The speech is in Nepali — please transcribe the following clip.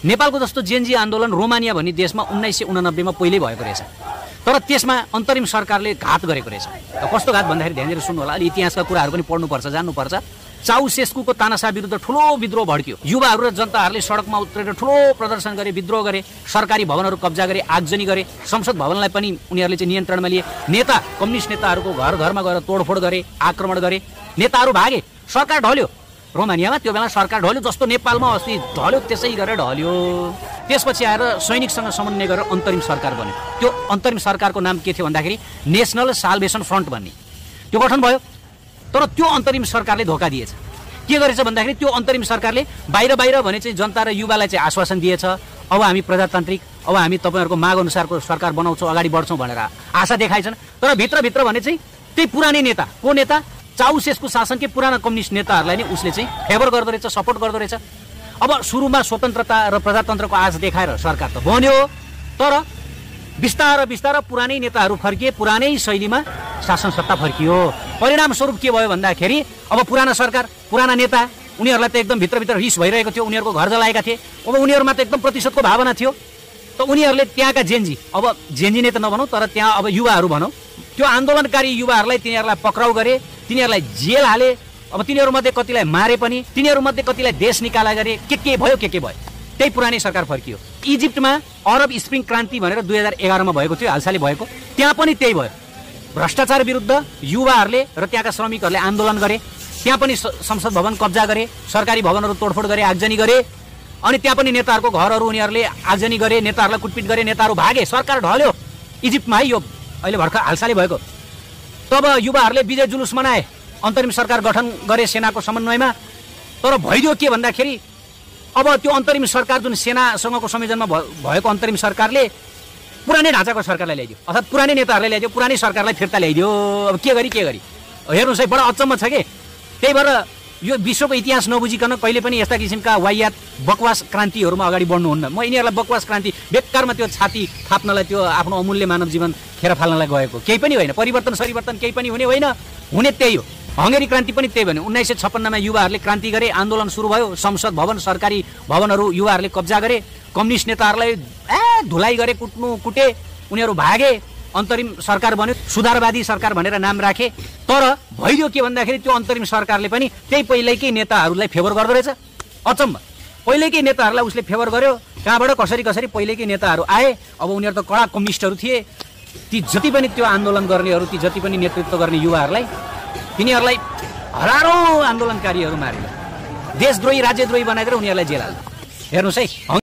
नेपालको जस्तो जेनजी आन्दोलन रोमानिया भन्ने देशमा 1989 मा पहिल्यै भएको रहेछ, तर त्यसमा अन्तरिम सरकारले घात गरेको रहेछ। कस्तो घात भन्दाखेरि ध्यान दिएर सुन्नु होला, अलि इतिहासका कुराहरू पनि पढ्नुपर्छ, जान्नुपर्छ। चाउसेस्कुको तानासा विरुद्ध ठुलो विद्रोह भड्कियो। युवाहरू र जनताहरूले सडकमा उत्रेर ठुलो प्रदर्शन गरे, विद्रोह गरे, सरकारी भवनहरू कब्जा गरे, आगजनी गरे, संसद भवनलाई पनि उनीहरूले चाहिँ नियन्त्रणमा लिए। नेता कम्युनिस्ट नेताहरूको घर घरमा गएर तोडफोड गरे, आक्रमण गरे, नेताहरू भागे, सरकार ढल्यो। रोमानियामा त्यो बेला सरकार ढल्यो जस्तो नेपालमा अस्ति ढल्यो त्यसै गरेर ढल्यो। त्यसपछि आएर सैनिकसँग समन्वय गरेर अन्तरिम सरकार बन्यो। त्यो अन्तरिम सरकारको नाम के थियो भन्दाखेरि नेसनल साल्भेसन फ्रन्ट भन्ने त्यो गठन भयो। तर त्यो अन्तरिम सरकारले धोका दिएछ। के गरेछ भन्दाखेरि त्यो अन्तरिम सरकारले बाहिर भने चाहिँ जनता र युवालाई चाहिँ आश्वासन दिएछ, अब हामी प्रजातान्त्रिक, अब हामी तपाईँहरूको माग अनुसारको सरकार बनाउँछौँ, अगाडि बढ्छौँ भनेर आशा देखाएछन्। तर भित्रभित्र भने चाहिँ त्यही पुरानै नेता, को नेता, चाउसेस्कु शासनकै पुराना कम्युनिस्ट नेताहरूलाई नै उसले चाहिँ फेभर गर्दो रहेछ, सपोर्ट गर्दो रहेछ। अब सुरुमा स्वतन्त्रता र प्रजातन्त्रको आश देखाएर सरकार त बन्यो, तर बिस्तारै पुरानै नेताहरू फर्किए, पुरानै शैलीमा शासन सत्ता फर्कियो। परिणामस्वरूप के भयो भन्दाखेरि अब पुराना सरकार, पुराना नेता, उनीहरूलाई त एकदम भित्रभित्र रिस भइरहेको थियो, उनीहरूको घर जलाएका थिए। अब उनीहरूमा त एकदम प्रतिशोधको भावना थियो। त उनीहरूले त्यहाँका जेन्जी, अब जेन्जी नै त नभनौँ तर त्यहाँ अब युवाहरू भनौँ, त्यो आन्दोलनकारी युवाहरूलाई तिनीहरूलाई पक्राउ गरे, तिनीहरूलाई जेल हाले। अब तिनीहरूमध्ये कतिलाई मारे पनि, तिनीहरूमध्ये कतिलाई देश निकाला गरे, के भयो के भयो। त्यही पुरानै सरकार फर्कियो। इजिप्टमा अरब स्प्रिङ क्रान्ति भनेर 2011 मा भएको थियो, हालसालै भएको, त्यहाँ पनि त्यही भयो। भ्रष्टाचार विरुद्ध युवाहरूले र त्यहाँका श्रमिकहरूले आन्दोलन गरे, त्यहाँ पनि संसद भवन कब्जा गरे, सरकारी भवनहरू तोडफोड गरे, आगजनी गरे। अनि त्यहाँ पनि नेताहरूको घरहरू उनीहरूले आगजनी गरे, नेताहरूलाई कुटपिट गरे, नेताहरू भागे, सरकार ढल्यो। इजिप्टमा है, यो अहिले भर्खर हालसालै भएको। तब युवाहरूले विजय जुलुस मनाए, अन्तरिम सरकार गठन गरे सेनाको समन्वयमा। तर भइदियो के भन्दाखेरि अब त्यो अन्तरिम सरकार जुन सेनासँगको संयोजनमा भएको अन्तरिम सरकारले पुरानै ढाँचाको सरकारलाई ल्याइदियो, अर्थात् पुरानै नेताहरूलाई ल्याइदियो, पुरानै सरकारलाई फिर्ता ल्याइदियो। अब के गरी हेर्नुहोस् है, बडा अचम्म छ कि। त्यही भएर यो विश्वको इतिहास नबुझिकन कहिले पनि यस्ता किसिमका वाहियात बकवास क्रान्तिहरूमा अगाडि बढ्नुहुन्न। म यिनीहरूलाई बकवास क्रान्ति, बेकारमा त्यो छाती थाप्नलाई, त्यो आफ्नो अमूल्य मानव जीवन खेर फाल्नलाई गएको केही पनि होइन। परिवर्तन केही पनि हुने होइन, हुने त्यही हो। हङ्गेरी क्रान्ति पनि त्यही भन्यो। 1956 मा युवाहरूले क्रान्ति गरे, आन्दोलन सुरु भयो, संसद भवन, सरकारी भवनहरू युवाहरूले कब्जा गरे, कम्युनिस्ट नेताहरूलाई धुलाई गरे, कुटे, उनीहरू भागे, अन्तरिम सरकार बन्यो, सुधारवादी सरकार भनेर नाम राखे। तर भइदियो के भन्दाखेरि त्यो अन्तरिम सरकारले पनि त्यही पहिल्यैकै नेताहरूलाई फेभर गर्दो रहेछ। अचम्म, पहिल्यैकै नेताहरूलाई उसले फेभर गर्यो। कहाँबाट कसरी पहिल्यैकै नेताहरू आए। अब उनीहरू त कडा कम्युनिस्टहरू थिए। ती जति पनि त्यो आन्दोलन गर्नेहरू, ती जति पनि नेतृत्व गर्ने युवाहरूलाई, तिनीहरूलाई हजारौं आन्दोलनकारीहरू मारे, देशद्रोही राज्यद्रोही बनाएर उनीहरूलाई जेल हाल्यो। हेर्नुहोस् है।